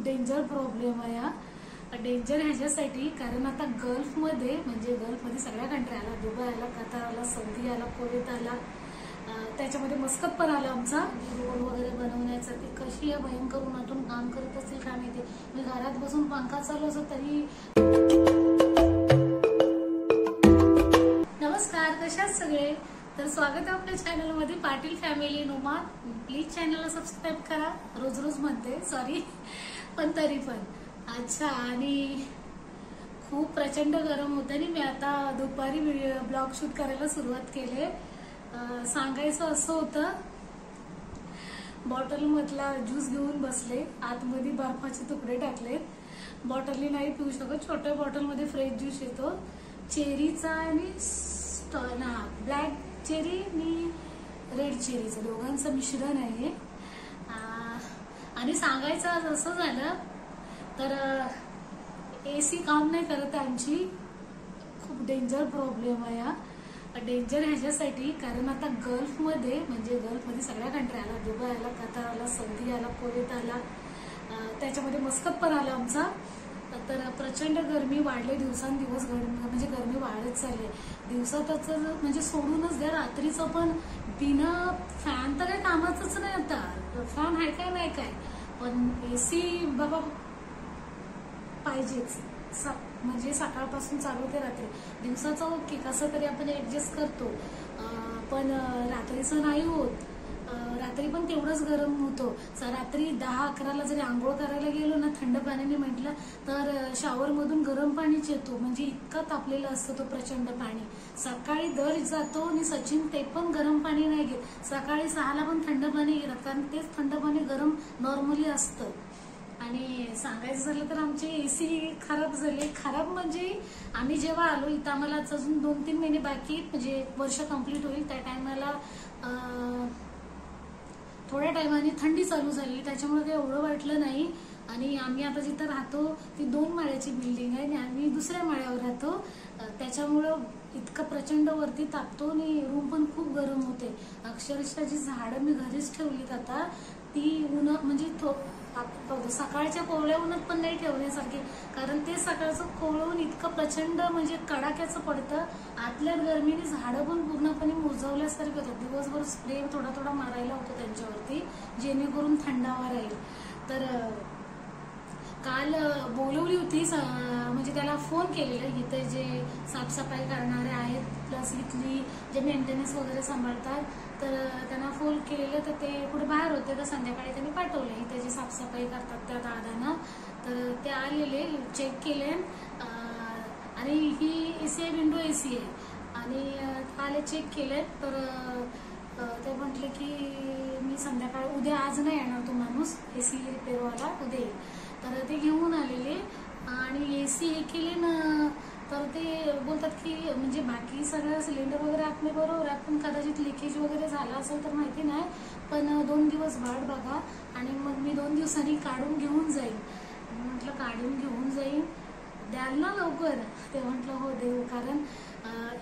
Danger problem आहे हा. Danger ह्याच्यासाठी कारण आता गल्फमध्ये म्हणजे गल्फमध्ये सगळ्या कंट्री आला, दुबई आला, कतार आला, सौदी आला, कुवेत आला, त्याच्यामध्ये मस्कत पण आला आमचा रोल वगैरे बनवण्याचा. ती कशी या भयंकर उन्हातून काम करत असतील काय माहिती. मी घरात बसून पंखा चालू असो तरी. नमस्कार, कशात सगळे. तर स्वागत आहे आपल्या चॅनलमध्ये पाटील फॅमिली नुमा. प्लीज चॅनलला सबस्क्राईब करा. रोज रोज म्हणते सॉरी, पण तरी पण अच्छा. आणि खूप प्रचंड गरम होतं आणि मी आता दुपारी ब्लॉग शूट करायला सुरुवात केले. सांगायचं असं होतं, बॉटल मधला ज्यूस घेऊन बसले, आतमध्ये बर्फाचे तुकडे टाकलेत. बॉटलनी नाही पिऊ शकत, छोट्या बॉटलमध्ये फ्रेश ज्यूस येतो चेरीचा आणि ब्लॅक चेरी आणि रेड चेरीचं दोघांचं मिश्रण आहे. आणि सांगायचं असं झालं तर एसी काम नाही करत आमची. खूप डेंजर प्रॉब्लेम आहे हा. डेंजर ह्याच्यासाठी कारण आता गल्फमध्ये म्हणजे गल्फमध्ये सगळ्या कंट्री आला, दुबई आला, कतार आला, सौदी आला, कुवेत आला, त्याच्यामध्ये मस्कत पण आला आमचा. तर प्रचंड गरमी वाढले, दिवसांदिवस म्हणजे गरमी वाढत चालली. दिवसातच म्हणजे सोडूनच द्या, रात्रीचं पण बिना फॅन तर काही कामाचंच नाही. आता फॅन आहे काय नाही काय, पण एसी बाबा पाहिजेच. म्हणजे सकाळपासून चालू ते रात्री. दिवसाचं ओके कसं तरी आपण ऍडजस्ट करतो, पण रात्रीचं नाही होत. रात्री पण तेवढंच गरम होतो. रात्री 10-11ला जरी आंघोळ करायला गेलो ना, थंड पाण्याने म्हटलं तर शॉवर मधून गरम पाणीच येतो. म्हणजे इतका तापलेला असतो तो प्रचंड पाणी. सकाळी दर जातो आणि सचिन ते पण गरम पाणी नाही घेत. सकाळी 6ला पण थंड पाणी घेतात, कारण तेच थंड पाणी गरम नॉर्मली असतं. आणि सांगायचं झालं तर आमची एसी खराब झाली. खराब म्हणजे आम्ही जेव्हा आलो इथं, आम्हाला अजून 2-3 महिने बाकी, म्हणजे वर्ष कंप्लीट होईल. त्या टायमाला थोड्या टायमाने थंडी चालू झाली, त्याच्यामुळे काही एवढं वाटलं नाही. आणि आम्ही आता जिथं राहतो ती 2 माळ्याची बिल्डिंग आहे आणि आम्ही दुसऱ्या माळ्यावर राहतो. त्याच्यामुळं इतकं प्रचंड वरती तापतो आणि रूम पण खूप गरम होते. अक्षरशः जी झाडं मी घरीच ठेवलीत आता, ती म्हणजे सकाळच्या कोवळ्या उन्हात पण नाही ठेवण्यासारखी, कारण ते सकाळचं कोवळं इतकं प्रचंड म्हणजे कडाक्याचं पडतं. आतल्या गरमीने झाडं पण पूर्णपणे मुरझवल्यासारखं होतं. दिवसभर स्प्रे थोडा थोडा मारायला होतो त्यांच्यावरती, जेणेकरून थंडावा राहील. तर काल बोलवली होती, म्हणजे त्याला फोन केलेला. इथे जे साफसफाई करणारे आहेत प्लस इथली जे मेंटेनन्स वगैरे सांभाळतात, तर त्यांना फोन केलेलं. तर ते कुठे बाहेर होते, तर संध्याकाळी त्यांनी पाठवले इथे जे साफसफाई करतात त्या दादांना. तर ते आलेले, चेक केले आणि ही एसी आहे, विंडो एसी आहे. आणि आले, चेक केले. तर ते म्हटले की मी संध्याकाळी उद्या, आज नाही येणार तो माणूस एसी रिपेअरवाला, उद्या येईल. तर ते घेऊन आलेले आणि एसी हे केले ना. तर ते बोलतात की म्हणजे बाकी सगळं सिलेंडर वगैरे आतमध्ये बरोबर आहे, पण कदाचित लिकेज वगैरे झाला असेल तर माहिती नाही, पण 2 दिवस वाट बघा आणि मग मी 2 दिवसांनी काढून घेऊन जाईन. म्हटलं काढून घेऊन जाईन, द्याल ना लवकर. ते म्हटलं हो देऊ, कारण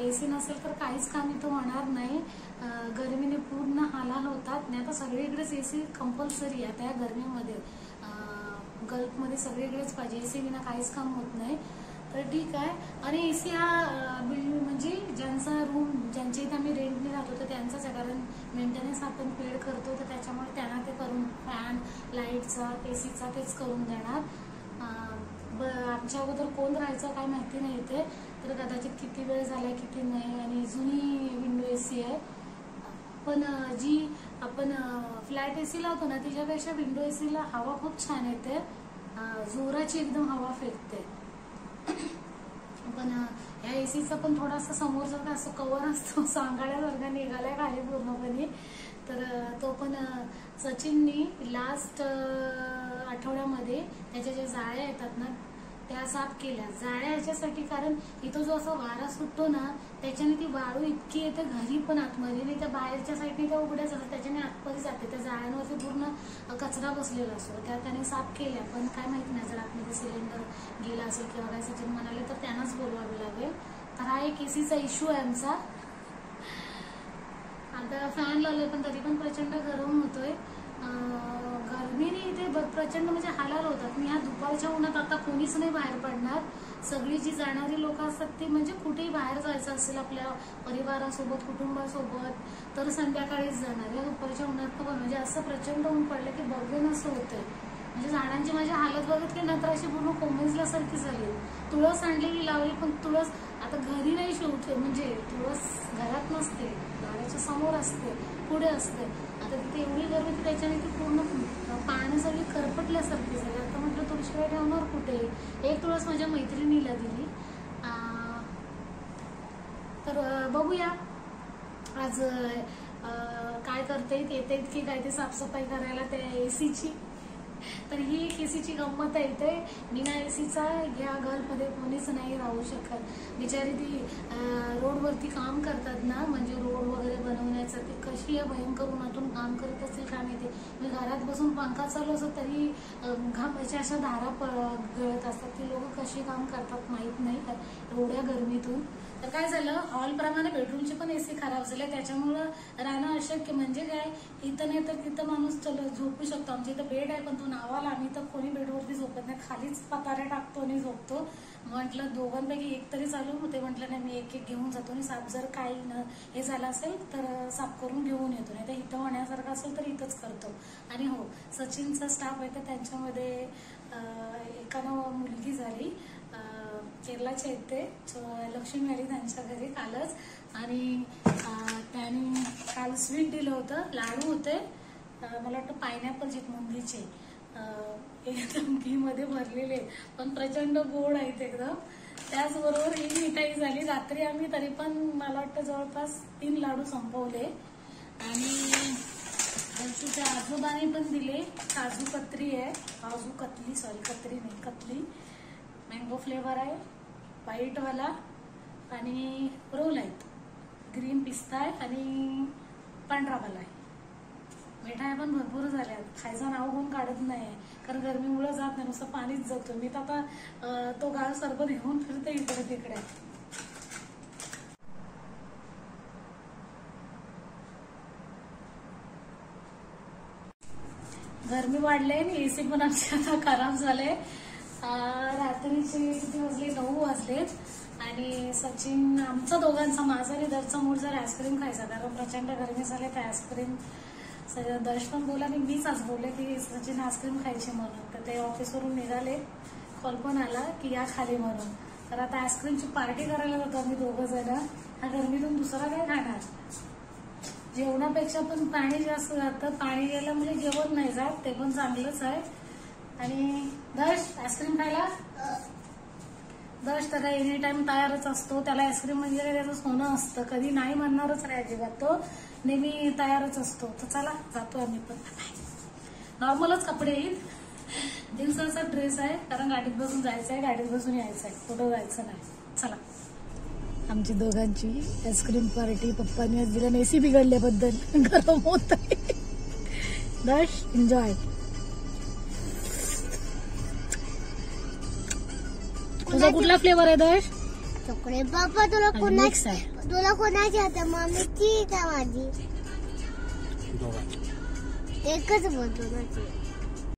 एसी नसेल तर काहीच काम इथं होणार नाही. गरमीने पूर्ण हालहाल होतात. आणि आता सगळीकडेच एसी कंपल्सरी आहे. त्या गरमीमध्ये गल्फमध्ये सगळीकडेच पाहिजे, एसी विना काहीच काम होत नाही. तर ठीक आहे. आणि एसी हा म्हणजे ज्यांचा रूम, ज्यांच्या इथे आम्ही रेंटने राहतो तर त्यांचाच आहे, कारण मेंटेनन्स आपण पेड करतो, तर त्याच्यामुळे त्यांना ते करून, फॅन, लाईटचा, एसीचा तेच करून देणार. आमच्या अगोदर कोण राहायचं काय माहिती नाही इथे, तर कदाचित किती वेळ झालाय किती नाही. आणि जुनी विंडो एसी आहे, पण जी आपण फ्लॅट एसी लावतो ना, तिच्यापेक्षा विंडो एसीला हवा खूप छान येते, जोराची एकदम हवा फेकते. पण ह्या एसीचा पण थोडासा समोरचा असं कव्हर असतो, सांगाड्यासारखा निघालाय खाली पूर्णपणे. तर तो पण सचिननी लास्ट आठवड्यामध्ये त्याच्या ज्या जाळ्या येतात ना त्या साफ केल्या. जाळ्या ह्याच्यासाठी, कारण इथं जो असा वारा सुटतो ना, त्याच्याने ती वाळू इतकी येते घरी पण आतमध्ये, आणि त्या बाहेरच्या साईडने त्या उघड्याच असतात, त्याच्याने आतमध्ये जाते. त्या जाळ्यांवरती पूर्ण कचरा बसलेला असतो. त्या त्याने साफ केल्या, पण काय माहिती नाही जर आतमध्ये सिलेंडर गेला असेल किंवा काय सचिन म्हणाले तर त्यांनाच बोलवावे लागेल. तर हा एक एसीचा इश्यू आहे आमचा. आता फॅन लावले पण तरी पण प्रचंड गरम होतोय. गरमीने इथे प्रचंड म्हणजे हालाल होतात. मी ह्या कोणीच नाही बाहेर पडणार. सगळी जी जाणारी लोक असतात ती म्हणजे कुठेही बाहेर जायचं असेल आपल्या परिवारासोबत कुटुंबासोबत तर संध्याकाळीच जाणार. या दुपारच्या उन्हात पण म्हणजे असं प्रचंड ऊन पडलं की बघेन असं होतंय. म्हणजे झाडांची माझी हालत बघत की नंतर अशी पूर्ण कोमेजल्यासारखी झाली. तुळस आणलेली लावली पण तुळस आता घरी नाही शेवटी, म्हणजे तुळस घरात नसते, झाडाच्या समोर असते, पुढे असते. आता तिथे एवढी गरमी की त्याच्याने ती पूर्ण पानं सगळी करपटल्यासारखी झाली. आता म्हटलं तुळशीकडे ठेवणार कुठे. एक तुळस माझ्या मैत्रिणीला दिली. तर बघूया आज काय करते, येते की काय ते साफसफाई करायला त्या एसीची. तर ही एक एसीची गंमत आहे इथे. बिना एसीचा या घरमध्ये कोणीच नाही राहू शकत. बिचारी ती रोडवरती काम करतात ना, म्हणजे रोड वगैरे बनवण्याचं, ते कशी या भयंकर उन्हातून काम करत असतील काय माहिती. मी घरात बसून पंखा चालू असतो तरी घामाच्या अशा धारा गळत असतात. ती लोक कशी काम करतात माहित नाही एवढ्या गरमीतून. तर काय झालं, हॉलप्रमाणे बेडरूमची पण एसी खराब झाली, त्याच्यामुळं राहणं अशक्य. म्हणजे काय, इथं नाही तर तिथं माणूस झोपू शकतो. आमच्या इथं बेड आहे पण तो नावाला, आम्ही तर कोणी बेडवरती झोपत नाही, खालीच पतारे टाकतो आणि झोपतो. म्हटलं दोघांपैकी एक तरी चालू होते. म्हटलं नाही, मी एक एक घेऊन जातो आणि साफ जर काही हे झालं असेल तर साफ करून घेऊन येतो, नाही तर इथं होण्यासारखं असेल तर इथंच करतो. आणि हो, सचिनचा स्टाफ आहे तर त्यांच्यामध्ये एकानं मुलगी झाली, केरलाचे आहेत ते, लक्ष्मी आली त्यांच्या घरी कालच. आणि त्यांनी काल स्वीट दिलं होतं, लाडू होते, मला वाटतं पायनॅपलचे बुंदीचे, एकदम घी मध्ये भरलेले पण प्रचंड गोड आहेत एकदम. त्याचबरोबर ही मिठाई झाली. रात्री आम्ही तरी पण मला वाटतं जवळपास 3 लाडू संपवले. आणि त्यांच्या आजोबाने पण दिले काजू कतली आहे, काजू कतली, सॉरी कतरी नाही, कतली, मँगो फ्लेवर आहे, व्हाईटवाला, आणि रोल आहेत, ग्रीन पिस्ता आहे आणि पांढरावाला आहे. मिठाई पण भरपूर झाल्या, खायचं नाव कोण काढत नाही कारण गरमीमुळे जात नाही, नुसतं पाणीच जातो. मी तर आता तो गाळ सरबत घेऊन फिरते इकडे तिकडे. गरमी वाढले आणि एसी पण आमची आता खराब झाले. रात्रीचे किती वाजले, 9 वाजलेत. आणि सचिन आमचा दोघांचा, माझा आणि दरचा मूड जर आईस्क्रीम खायचा, कारण प्रचंड गरमी झाली तर आईस्क्रीम. दर्श पण बोला आणि मीच आज बोलले की सचिन आईस्क्रीम खायची म्हणून. तर ते ऑफिसवरून निघाले, कॉल पण आला की या खाली म्हणून. तर आता आईस्क्रीमची पार्टी करायला जातो आम्ही दोघं जण. हा गरमीतून दुसरा काय खाणार. जेवणापेक्षा पण पाणी जास्त जातं, पाणी गेलं म्हणजे जेवण नाही जात, ते पण चांगलंच आहे. आणि दर्श आईस्क्रीम खायला, दर्श तर काय एनी टाइम तयारच असतो, त्याला आईस्क्रीम म्हणजे त्याचं सोनं असतं, कधी नाही म्हणणारच नाही अजिबात, तो नेहमी तयारच असतो. तर चला जातो आम्ही पण. नॉर्मलच कपडे येईल, दिवसाचा ड्रेस आहे कारण गाडीत बसून जायचं आहे, गाडीत बसून यायचं आहे, कुठं जायचं नाही. चला, आमची दोघांची आईस्क्रीम पार्टी. पप्पांनी आज दिला एसी बिघडल्याबद्दल, गरम होत आहे. दर्श एन्जॉय. तुझा कुठला फ्लेवर आहे दर्श? चॉकलेट. बाबा तुला कोणाची आता, मम्मीची का माझी? एकच बोलतो माझी.